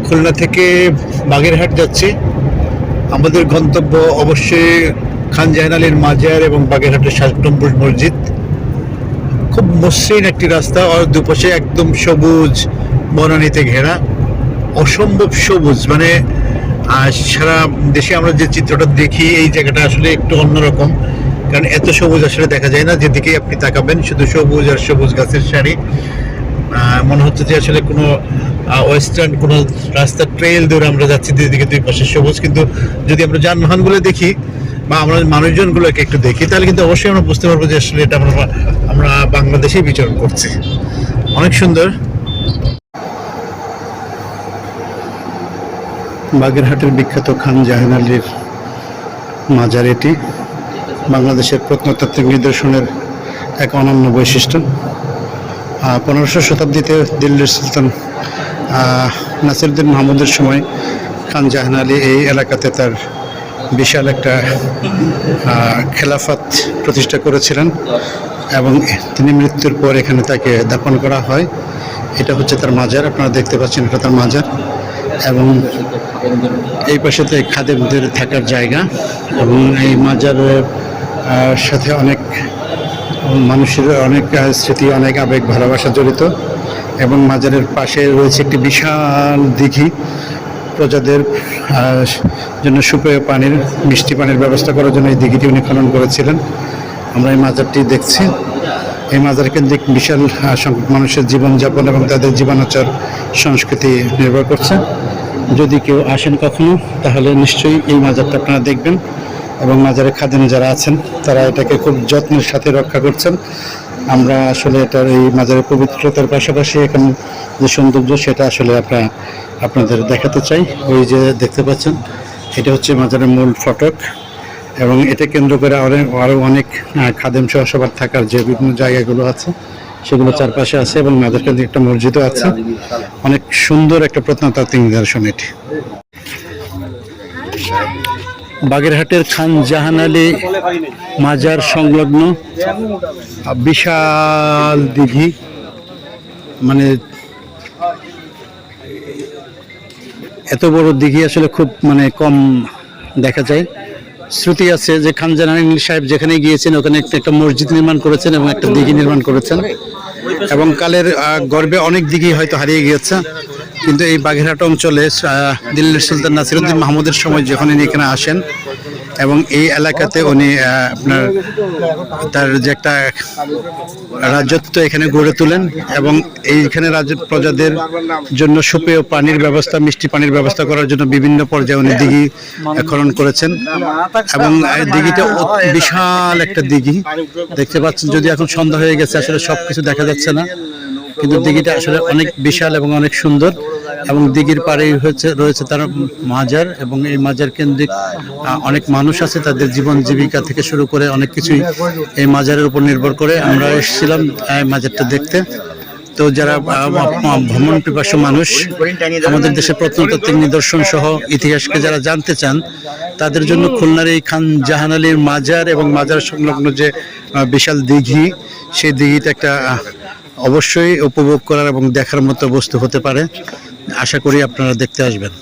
খুলনা থেকে বাগেরহাট যাচ্ছি। আমাদের গন্তব্য অবশ্যই খান জাহান আলীর মাজার এবং বাগেরহাটের ষাট গম্বুজ মসজিদ। খুব মসৃণ একটি রাস্তা, আর দুপাশে একদম সবুজ বনানীতে ঘেরা, অসম্ভব সবুজ। মানে সারা দেশে আমরা যে চিত্রটা দেখি, এই জায়গাটা আসলে একটু অন্যরকম, কারণ এত সবুজ আসলে দেখা যায় না। যেদিকে আপনি তাকাবেন শুধু সবুজ আর সবুজ গাছের সারি। মনে হচ্ছে যে আসলে কোনো ওয়েস্টার্ন কোনো রাস্তা ট্রেল ধরে আমরা যাচ্ছি, দুদিকে দুই পাশে সবুজ। কিন্তু যদি আমরা যানবাহনগুলো দেখি বা আমরা মানুষজনগুলোকে একটু দেখি, তাহলে কিন্তু অবশ্যই আমরা বুঝতে পারবো যে আসলে এটা আমরা বাংলাদেশেই বিচরণ করছি। অনেক সুন্দর। বাগেরহাটের বিখ্যাত খান জাহান আলীর মাজার এটি বাংলাদেশের প্রত্নতাত্ত্বিক নিদর্শনের এক অনন্য বৈশিষ্ট্য। 1500 শতাব্দীতে দিল্লির সুলতান নাসিরউদ্দিন মাহমুদের সময় খান জাহান আলী এই এলাকাতে তার বিশাল একটা খেলাফত প্রতিষ্ঠা করেছিলেন এবং তিনি মৃত্যুর পর এখানে তাকে দাফন করা হয়। এটা হচ্ছে তার মাজার, আপনারা দেখতে পাচ্ছেন এটা তার মাজার। এবং এই পাশেতে খাদেমদের থাকার জায়গা, এবং এই মাজারের সাথে অনেক মানুষের অনেক স্মৃতি, অনেক আবেগ, ভালোবাসা জড়িত। এবং মাজারের পাশে রয়েছে একটি বিশাল দিঘি, প্রজাদের জন্য সুপেয় পানির, মিষ্টি পানির ব্যবস্থা করার জন্য এই দিঘিটি উনি খনন করেছিলেন। আমরা এই মাজারটি দেখছি। এই মাজার কেন্দ্রিক বিশাল সংখ্যক মানুষের জীবনযাপন এবং তাদের জীবনাচার সংস্কৃতি নির্ভর করছে। যদি কেউ আসেন কখনো, তাহলে নিশ্চয়ই এই মাজারটা আপনারা দেখবেন। এবং মাজারে খাদেম যারা আছেন তারা এটাকে খুব যত্নের সাথে রক্ষা করছেন। আমরা আসলে এটার এই মাজারের পবিত্রতার পাশাপাশি এখানে যে সৌন্দর্য, সেটা আসলে আপনাদের দেখাতে চাই। ওই যে দেখতে পাচ্ছেন, এটা হচ্ছে মাজারের মূল ফটক, এবং এটা কেন্দ্র করে আরও অনেক খাদেম সহ সবার থাকার যে বিভিন্ন জায়গাগুলো আছে সেগুলো চারপাশে আছে, এবং মাজার কেন্দ্রে একটা মসজিদও আছে। অনেক সুন্দর একটা প্রত্নতাত্ত্বিক নিদর্শন এটি। বাগেরহাটের খান জাহান আলী মাজার সংলগ্ন বিশাল দিঘি, মানে এত বড় দিঘি আসলে খুব কম দেখা যায়। শ্রুতি আছে যে খান জাহান আলী সাহেব যেখানে গিয়েছেন ওখানে একটা মসজিদ নির্মাণ করেছেন এবং একটা দিঘি নির্মাণ করেছেন, এবং কালের গর্বে অনেক দিঘি হয়তো হারিয়ে গিয়েছে। কিন্তু এই বাগেরহাট অঞ্চলে দিল্লির সুলতান নাসিরউদ্দিন মাহমুদের সময় যখন উনি এখানে আসেন এবং এই এলাকাতে উনি আপনার তার যে একটা রাজত্ব এখানে গড়ে তোলেন, এবং এইখানে প্রজাদের জন্য সুপেয় পানির ব্যবস্থা, মিষ্টি পানির ব্যবস্থা করার জন্য বিভিন্ন পর্যায়ে উনি দিঘি খনন করেছেন। এবং দিঘিটা বিশাল একটা দিঘি দেখতে পাচ্ছেন। যদি এখন সন্ধ্যা হয়ে গেছে, আসলে সবকিছু দেখা যাচ্ছে না, কিন্তু দিঘিটা আসলে অনেক বিশাল এবং অনেক সুন্দর। এবং দিঘির পাড়েই রয়েছে তার মাজার, এবং এই মাজার কেন্দ্রিক অনেক মানুষ আছে, তাদের জীবন জীবিকা থেকে শুরু করে অনেক কিছুই এই মাজারের উপর নির্ভর করে। আমরা এসেছিলাম মাজারটা দেখতে। তো যারা ভ্রমণ পিপাসু মানুষ, আমাদের দেশের প্রত্নতাত্ত্বিক নিদর্শন সহ ইতিহাসকে যারা জানতে চান, তাদের জন্য খুলনার এই খান জাহান আলীর মাজার এবং মাজার সংলগ্ন যে বিশাল দিঘি, সেই দিঘিটা একটা অবশ্যই উপভোগ করার এবং দেখার মতো বস্তু হতে পারে। আশা করি আপনারা দেখতে আসবেন।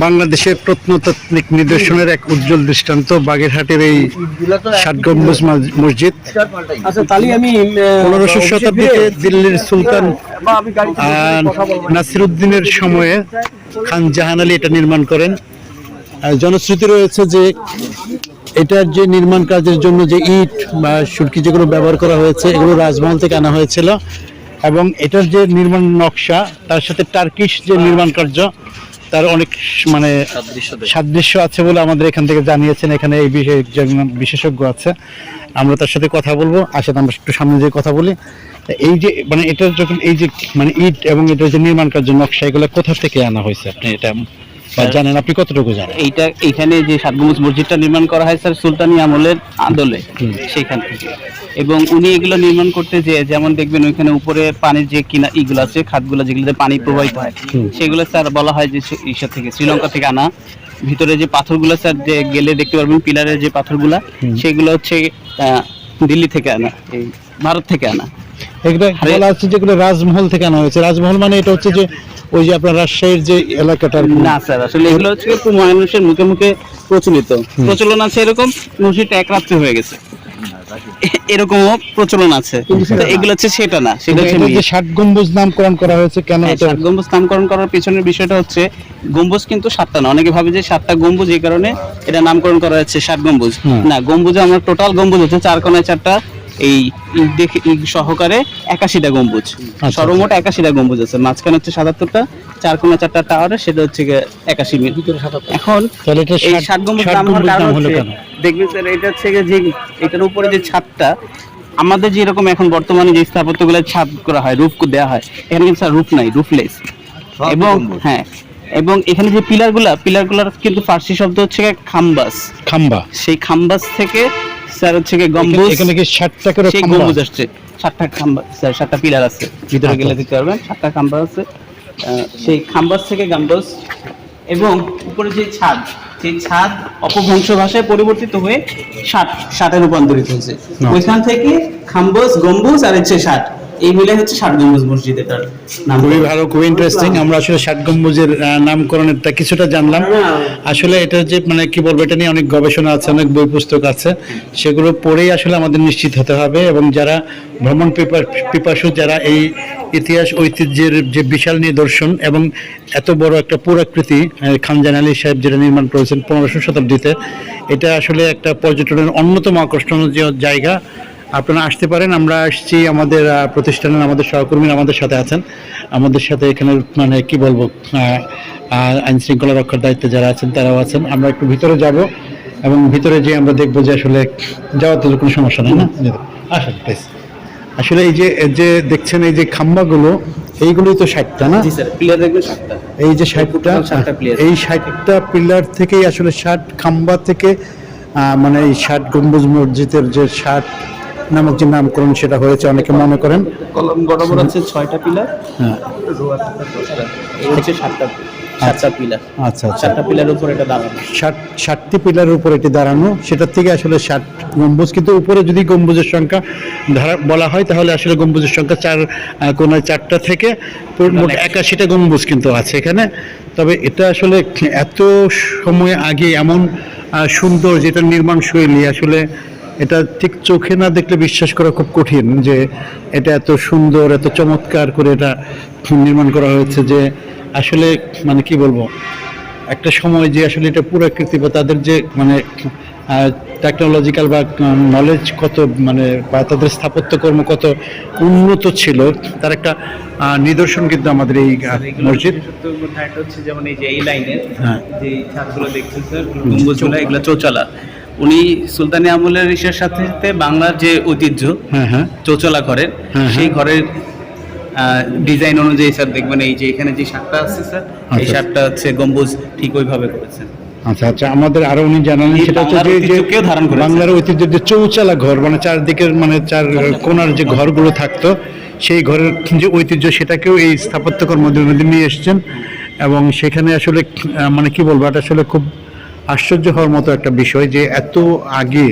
বাংলাদেশের প্রত্নতাত্ত্বিক নিদর্শনের এক উজ্জ্বল দৃষ্টান্ত বাগেরহাটের এই ষাট গম্বুজ মসজিদ। 1500 শতাব্দীতে দিল্লির সুলতান নাসিরউদ্দিনের সময়ে খান জাহান আলী এটা নির্মাণ করেন। জনশ্রুতি রয়েছে যে এটার যে নির্মাণ কাজের জন্য যে ইট বা সুরকি যেগুলো ব্যবহার করা হয়েছে, এগুলো রাজমহল থেকে আনা হয়েছিল। এবং এটার যে নির্মাণ নকশা, তার সাথে টার্কিশ যে নির্মাণ কার্য, তার অনেক সাদৃশ্য আছে বলে আমাদের এখান থেকে জানিয়েছেন। এখানে এই বিষয়ে বিশেষজ্ঞ আছে, আমরা তার সাথে কথা বলবো। আসলে আমরা একটু সামনে যে কথা বলি, এই যে এটার যখন এই যে ইট এবং এটার যে নির্মাণ কার্য নকশা, এগুলো কোথা থেকে আনা হয়েছে আপনি এটা জানেন? আপনি কতটুকু জানেন? এইখানে যে ষাট গম্বুজ মসজিদটা নির্মাণ করা হয় স্যার, সুলতানি আমলের আদলে সেখান থেকে। এবং উনি এগুলো নির্মাণ করতে যেমন দেখবেন ওইখানে উপরে পানির যে ইগুলো আছে, খাতগুলো যেগুলোতে পানি প্রবাহিত হয়, সেগুলো স্যার বলা হয় যে ঈশ্বর থেকে, শ্রীলঙ্কা থেকে আনা। ভিতরে যে পাথরগুলো স্যার যে গেলে দেখতে পারবেন, পিলারের যে পাথরগুলা, সেগুলো হচ্ছে দিল্লি থেকে আনা, এই ভারত থেকে আনা। এগুলো বলা হচ্ছে যেগুলো রাজমহল থেকে আনা হয়েছে। রাজমহল মানে এটা হচ্ছে যে ওই যে আপনার রাজশাহীর যে এলাকাটার না স্যার, আসলে এগুলো হচ্ছে একটু মানুষের মুখে মুখে প্রচলন আছে, এরকম মসজিদটা এক রাত্রে হয়ে গেছে এরকমও প্রচলন আছে, তো এগুলো হচ্ছে সেটা না, সেটা হচ্ছে এটা যে ষাট গম্বুজ নামকরণ করা হয়েছে কেন? এটা ষাট গম্বুজ নামকরণ করার পিছনের বিষয়টা হচ্ছে গম্বুজ কিন্তু 7টা না, অনেকে ভাবে যে 7টা গম্বুজ এই কারণে এটা নামকরণ করা হচ্ছে 60 গম্বুজ। না, গম্বুজে আমরা টোটাল গম্বুজ হচ্ছে 4 কোণায় 4টা এই ইট সহকারে 81টা গম্বুজ, সর্বমোট 81টা গম্বুজ আছে, মাঝখানে হচ্ছে 77টা, 4 কোণায় 4টা টাওয়ারে, সেটা হচ্ছে 81 মিটার। এখন তাহলে এটা এই 60 গম্বুজ নাম হওয়ার কারণ হচ্ছে দেখবেন স্যার, এটা হচ্ছে যে এটার উপরে যে ছাদটা আমাদের যেরকম এখন বর্তমানে যে স্থাপত্যগুলো ছাদ করা হয়, রূফ দেওয়া হয়, এখানে কিন্তু স্যার রূফ নাই, রুফলেস। এবং হ্যাঁ, এবং এখানে যে পিলারগুলার কিন্তু ফার্সি শব্দ হচ্ছে খাম্বাস, খাম্বা। সেই খাম্বাস থেকে স্যার হচ্ছে গম্বুজ, এখানে কি 60টা করে সেই গম্বুজ আসছে, 7টা খাম্বা স্যার, 7টা পিলার আছে, ভিতরে গেলে দেখতে পারবেন 7টা খাম্বা আছে, সেই খাম্বাস থেকে গম্বুজ। এবং উপরে যে ছাদ, সেই ছাদ অপভ্রংশ ভাষায় পরিবর্তিত হয়ে ষাটে রূপান্তরিত হয়েছে, ওইখান থেকে খাম্বাস, গম্বুজ আর হচ্ছে 60, এই মিলে হচ্ছে 60 গম্বুজ মসজিদ। এটার নাম খুবই ভালো, খুবই ইন্টারেস্টিং। আমরা আসলে 60 গম্বুজের নামকরণেরটা কিছুটা জানলাম। আসলে এটা যে মানে কি বলবো, এটা নিয়ে অনেক গবেষণা আছে, অনেক বই পুস্তক আছে, সেগুলো পড়েই আসলে আমাদের নিশ্চিত হতে হবে। এবং যারা ভ্রমণ পিপাসু, যারা এই ইতিহাস ঐতিহ্যের যে বিশাল নিদর্শন এবং এত বড় একটা পুরাকৃতি খান জাহান আলী সাহেব যেটা নির্মাণ করেছেন 15শো শতাব্দীতে, এটা আসলে একটা পর্যটনের অন্যতম আকর্ষণীয় জায়গা। আপনারা আসতে পারেন। আমরা আসছি, আমাদের প্রতিষ্ঠানের আমাদের সহকর্মীরা আমাদের সাথে আছেন, আমাদের সাথে এখানে মানে কি বলবো আইন শৃঙ্খলা রক্ষার দায়িত্বে যারা আছেন তারাও আছেন। আমরা একটু ভিতরে যাব এবং ভিতরে যেয়ে আমরা দেখবো যে আসলে যাওয়াতে কোনো সমস্যা নেই না, আসেন প্লিজ। আসলে এই যে দেখছেন এই যে খাম্বাগুলো, এইগুলোই তো 60টা না? জি স্যার, পিলার দেখবেন 7টা, এই যে 60টা, এই 60টা পিলার থেকেই আসলে 60 খাম্বা থেকে মানে এই 60 গম্বুজ মসজিদের যে 60 নামক যে নামকরণ সেটা হয়েছে অনেকে মনে করেন। কলম বরাবর আছে 6টা পিলার, হ্যাঁ, রো আছে 10টা, এই হচ্ছে 7টা পিলার। আচ্ছা আচ্ছা, 7টা পিলারের উপর এটা দাঁড়ানো, 60টি পিলারের উপর এটি দাঁড়ানো, সেটার থেকে আসলে 60 গম্বুজ। কিন্তু উপরে যদি গম্বুজের সংখ্যা বলা হয় তাহলে আসলে গম্বুজের সংখ্যা 4 কোণায় 4টা থেকে মোট 81টা গম্বুজ কিন্তু আছে এখানে। তবে এটা আসলে এত সময় আগে এমন সুন্দর যেটা নির্মাণ শৈলী, আসলে এটা ঠিক চোখে না দেখলে বিশ্বাস করা খুব কঠিন যে এটা এত সুন্দর, এত চমৎকার করে এটা নির্মাণ করা হয়েছে। যে আসলে মানে কি বলবো, একটা সময় যে আসলে এটা পুরাকৃতি বা তাদের যে মানে টেকনোলজিক্যাল বা নলেজ কত মানে বা তাদের স্থাপত্যকর্ম কত উন্নত ছিল, তার একটা নিদর্শন কিন্তু আমাদের এই মসজিদ। হচ্ছে যেমন এই যে এই লাইনের যে ছাদগুলো দেখছেন স্যার, গম্বুজগুলো, এগুলো চৌচালা। উনি সুলতানি আমলের ইসের সাথে সাথে বাংলার যে ঐতিহ্য চৌচালা ঘরের, সেই ঘরের ডিজাইন অনুযায়ী স্যার দেখবেন এই যে এখানে যে 7টা আছে স্যার, এই 7টা হচ্ছে গম্বুজ ঠিক ওইভাবে করেছেন। আচ্ছা আচ্ছা, আমাদের আরো উনি জানালেন সেটা হচ্ছে যে বাংলার ঐতিহ্যের যে চৌচালা ঘর, মানে চারদিকের মানে 4 কোণার যে ঘরগুলো থাকতো, সেই ঘরের যে ঐতিহ্য সেটাকেও এই স্থাপত্যকর্মের মধ্যে নিয়ে এসেছেন। এবং সেখানে আসলে মানে কি বলবো, এটা আসলে খুব আশ্চর্য হওয়ার মতো একটা বিষয় যে এত আগে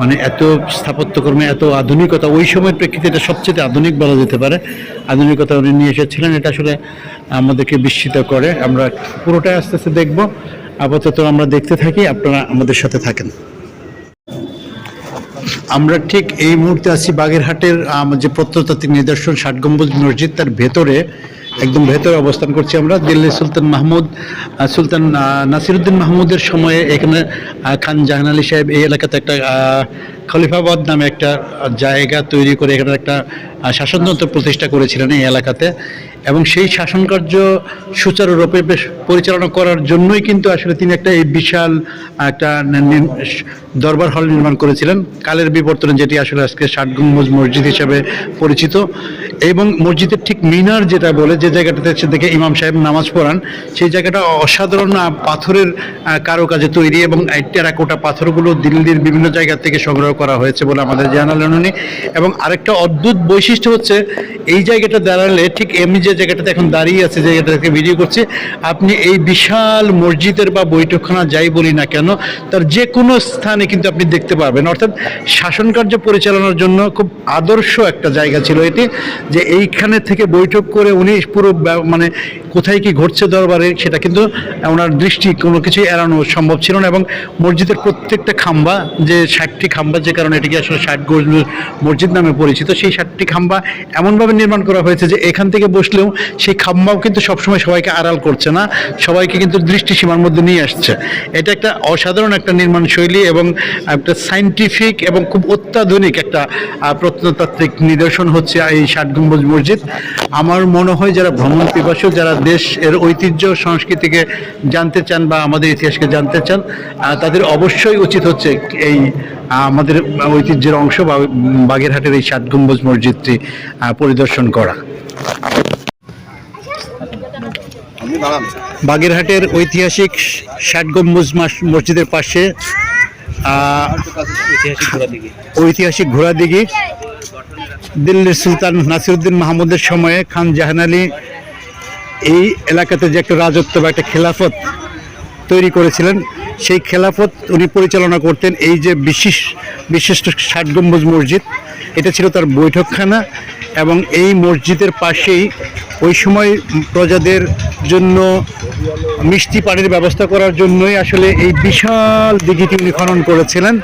মানে এত স্থাপত্যকর্মে এত আধুনিকতা, ওই সময়ের প্রেক্ষিতে এটা সবচেয়ে আধুনিক বলা যেতে পারে, আধুনিকতা উনি নিয়ে এসেছিলেন। এটা আসলে আমাদেরকে বিস্মিত করে। আমরা পুরোটাই আস্তে আস্তে দেখবো, আপাতত আমরা দেখতে থাকি, আপনারা আমাদের সাথে থাকেন। আমরা ঠিক এই মুহূর্তে আছি বাগেরহাটের যে প্রত্নতাত্ত্বিক নিদর্শন 60 গম্বুজ মসজিদ, তার ভেতরে একদম ভেতরে অবস্থান করছি আমরা। দিল্লি সুলতান নাসিরউদ্দিন মাহমুদের সময়ে এখানে খান জাহান আলী সাহেব এই এলাকাতে একটা খলিফাবাদ নামে একটা জায়গা তৈরি করে এখানে একটা শাসনতন্ত্র প্রতিষ্ঠা করেছিলেন এই এলাকাতে। এবং সেই শাসনকার্য সুচারুরূপে বেশ পরিচালনা করার জন্যই কিন্তু আসলে তিনি একটা এই বিশাল একটা দরবার হল নির্মাণ করেছিলেন কালের বিবর্তনে, যেটি আসলে আজকে 60 গম্বুজ মসজিদ হিসেবে পরিচিত। এবং মসজিদের ঠিক মিনার যেটা বলে, যে যে জায়গাটাতে হচ্ছে দেখে ইমাম সাহেব নামাজ পড়ান, সেই জায়গাটা অসাধারণ পাথরের কারুকাজে তৈরি, এবং এই টেরাকোটা পাথরগুলো দিল্লির বিভিন্ন জায়গা থেকে সংগ্রহ করা হয়েছে বলে আমাদের জানালেন উনি। এবং আরেকটা অদ্ভুত বৈশিষ্ট্য হচ্ছে এই জায়গাটা দাঁড়ালে, ঠিক এমনি যে জায়গাটাতে এখন দাঁড়িয়ে আছে, যে জায়গাটাকে ভিডিও করছে, আপনি এই বিশাল মসজিদের বা বৈঠকখানা যাই বলি না কেন, তার যে কোনো স্থানে কিন্তু আপনি দেখতে পারবেন। অর্থাৎ শাসন কার্য পরিচালনার জন্য খুব আদর্শ একটা জায়গা ছিল এটি, যে এইখানে থেকে বৈঠক করে উনি পুরো মানে কোথায় কি ঘটছে দরবারে সেটা কিন্তু ওনার দৃষ্টি কোনো কিছুই এড়ানো সম্ভব ছিল না। এবং মসজিদের প্রত্যেকটা খাম্বা, যে 60টি খাম্বা, যে কারণে এটিকে আসলে 60 গম্বুজ মসজিদ নামে পরিচিত, সেই 60টি খাম্বা এমনভাবে নির্মাণ করা হয়েছে যে এখান থেকে বসলেও সেই খাম্বাও কিন্তু সবসময় সবাইকে আড়াল করছে না, সবাইকে কিন্তু দৃষ্টিসীমার মধ্যে নিয়ে আসছে। এটা একটা অসাধারণ একটা নির্মাণ শৈলী এবং একটা সায়েন্টিফিক এবং খুব অত্যাধুনিক একটা প্রত্নতাত্ত্বিক নিদর্শন হচ্ছে এই 60 গম্বুজ মসজিদ। আমার মনে হয় যারা ভ্রমণ পিপাসু, যারা দেশ এর ঐতিহ্য সংস্কৃতিকে জানতে চান বা আমাদের ইতিহাসকে জানতে চান, তাদের অবশ্যই উচিত হচ্ছে এই আমাদের ঐতিহ্যের অংশ বা বাগেরহাটের এই 60 গম্বুজ মসজিদটি পরিদর্শন করা। বাগেরহাটের ঐতিহাসিক 60 গম্বুজ মসজিদের পাশে ঐতিহাসিক ঘোড়াদিঘি, দিল্লির সুলতান নাসিরউদ্দিন মাহমুদের সময়ে খান জাহান আলী এই এলাকাতে যে একটা রাজত্ব বা একটা খেলাফত তৈরি করেছিলেন, সেই খেলাফত উনি পরিচালনা করতেন। এই যে বিশিষ্ট 60 গম্বুজ মসজিদ, এটা ছিল তার বৈঠকখানা। এবং এই মসজিদের পাশেই ওই সময় প্রজাদের জন্য মিষ্টি পানির ব্যবস্থা করার জন্যই আসলে এই বিশাল দিঘিটি উনি খনন করেছিলেন।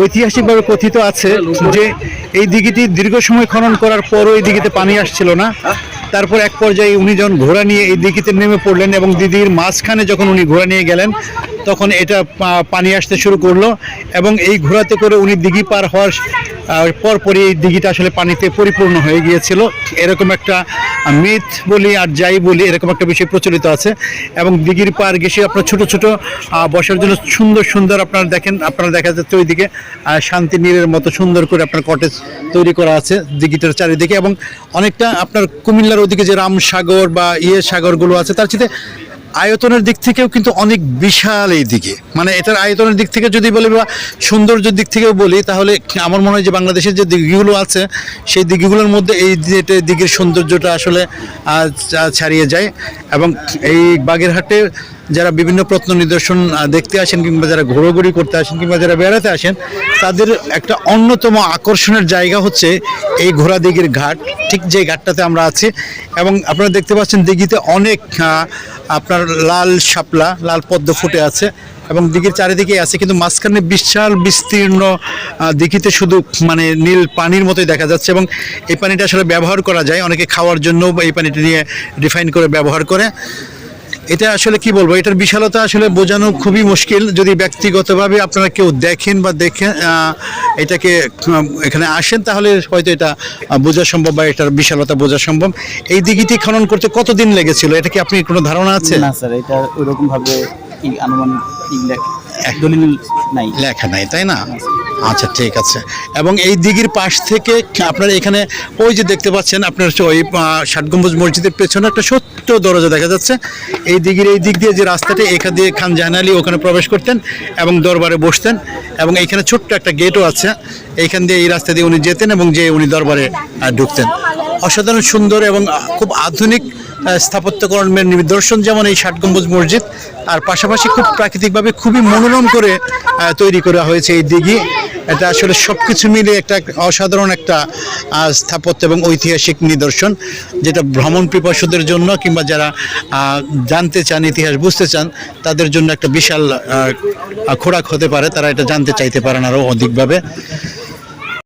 ঐতিহাসিকভাবে কথিত আছে যে এই দিঘিটি দীর্ঘ সময় খনন করার পরও এই দিঘিতে পানি আসছিল না। তারপর এক পর্যায়ে উনি যখন ঘোড়া নিয়ে এই দিঘিতে নেমে পড়লেন এবং দিঘির মাঝখানে যখন উনি ঘোড়া নিয়ে গেলেন, তখন এটা পানি আসতে শুরু করলো। এবং এই ঘোড়াতে করে উনি দিঘি পার হওয়ার পরপরই এই দিঘিটা আসলে পানিতে পরিপূর্ণ হয়ে গিয়েছিল। এরকম একটা মিথ বলি আর যাই বলি, এরকম একটা বিষয় প্রচলিত আছে। এবং দিঘির পার ঘেঁষে আপনার ছোট ছোট বসার জন্য সুন্দর সুন্দর আপনারা দেখা যাচ্ছে ওইদিকে শান্তি নীরের মতো সুন্দর করে আপনার কটেজ তৈরি করা আছে দিঘিটার চারিদিকে। এবং অনেকটা আপনার কুমিল্লার ওইদিকে যে রামসাগর বা সাগরগুলো আছে, তার সাথে আয়তনের দিক থেকেও কিন্তু অনেক বিশাল এই দিকে। মানে এটার আয়তনের দিক থেকে যদি বলি বা সৌন্দর্যের দিক থেকেও বলি, তাহলে আমার মনে হয় যে বাংলাদেশের যে দিঘিগুলো আছে সেই দিঘিগুলোর মধ্যে এই দিঘির সৌন্দর্যটা আসলে ছাড়িয়ে যায়। এবং এই বাগেরহাটে যারা বিভিন্ন প্রত্ন নিদর্শন দেখতে আসেন, কিংবা যারা ঘোরাঘুরি করতে আসেন, কিংবা যারা বেড়াতে আসেন, তাদের একটা অন্যতম আকর্ষণের জায়গা হচ্ছে এই ঘোড়াদিঘির ঘাট, ঠিক যে ঘাটটাতে আমরা আছি। এবং আপনারা দেখতে পাচ্ছেন দিঘিতে অনেক আপনার লাল শাপলা, লাল পদ্ম ফুটে আছে এবং দিঘির চারিদিকে আছে, কিন্তু মাঝখানে বিশাল বিস্তীর্ণ দিঘিতে শুধু মানে নীল পানির মতোই দেখা যাচ্ছে। এবং এই পানিটা আসলে ব্যবহার করা যায়, অনেকে খাওয়ার জন্য এই পানিটা নিয়ে রিফাইন করে ব্যবহার করে। এটা আসলে কি বলবো, এটার বিশালতা আসলে বোঝানো খুবই মুশকিল। যদি ব্যক্তিগতভাবে আপনারা কেউ দেখেন বা দেখে এটাকে এখানে আসেন, তাহলে হয়তো এটা বোঝা সম্ভব বা এটার বিশালতা বোঝা সম্ভব। এই দিঘিটি খনন করতে কতদিন লেগেছিল, এটা কি আপনি কোনো ধারণা আছে? না স্যার, এটা ওইরকম ভাবে আনুমানিক দলিল নাই, লেখা নাই, তাই না? আচ্ছা, ঠিক আছে। এবং এই দিঘির পাশ থেকে আপনারা এখানে ওই যে দেখতে পাচ্ছেন, আপনার ওই 60 গম্বুজ মসজিদের পেছনে একটা ছোট্ট দরজা দেখা যাচ্ছে। এই দিঘির এই দিক দিয়ে যে রাস্তাটা, এখান দিয়ে খান জাহান আলী ওখানে প্রবেশ করতেন এবং দরবারে বসতেন। এবং এইখানে ছোট্ট একটা গেটও আছে, এইখান দিয়ে এই রাস্তা দিয়ে উনি যেতেন এবং যে উনি দরবারে ঢুকতেন। অসাধারণ সুন্দর এবং খুব আধুনিক স্থাপত্যকর্মের নিদর্শন যেমন এই 60 গম্বুজ মসজিদ, আর পাশাপাশি খুব প্রাকৃতিকভাবে খুবই মনোরম করে তৈরি করা হয়েছে এই দিঘি। এটা আসলে সব কিছু মিলে একটা অসাধারণ একটা স্থাপত্য এবং ঐতিহাসিক নিদর্শন, যেটা ভ্রমণ পিপাসুদের জন্য কিংবা যারা জানতে চান, ইতিহাস বুঝতে চান, তাদের জন্য একটা বিশাল খোরাক হতে পারে। তারা এটা জানতে চাইতে পারেন আরও অধিকভাবে।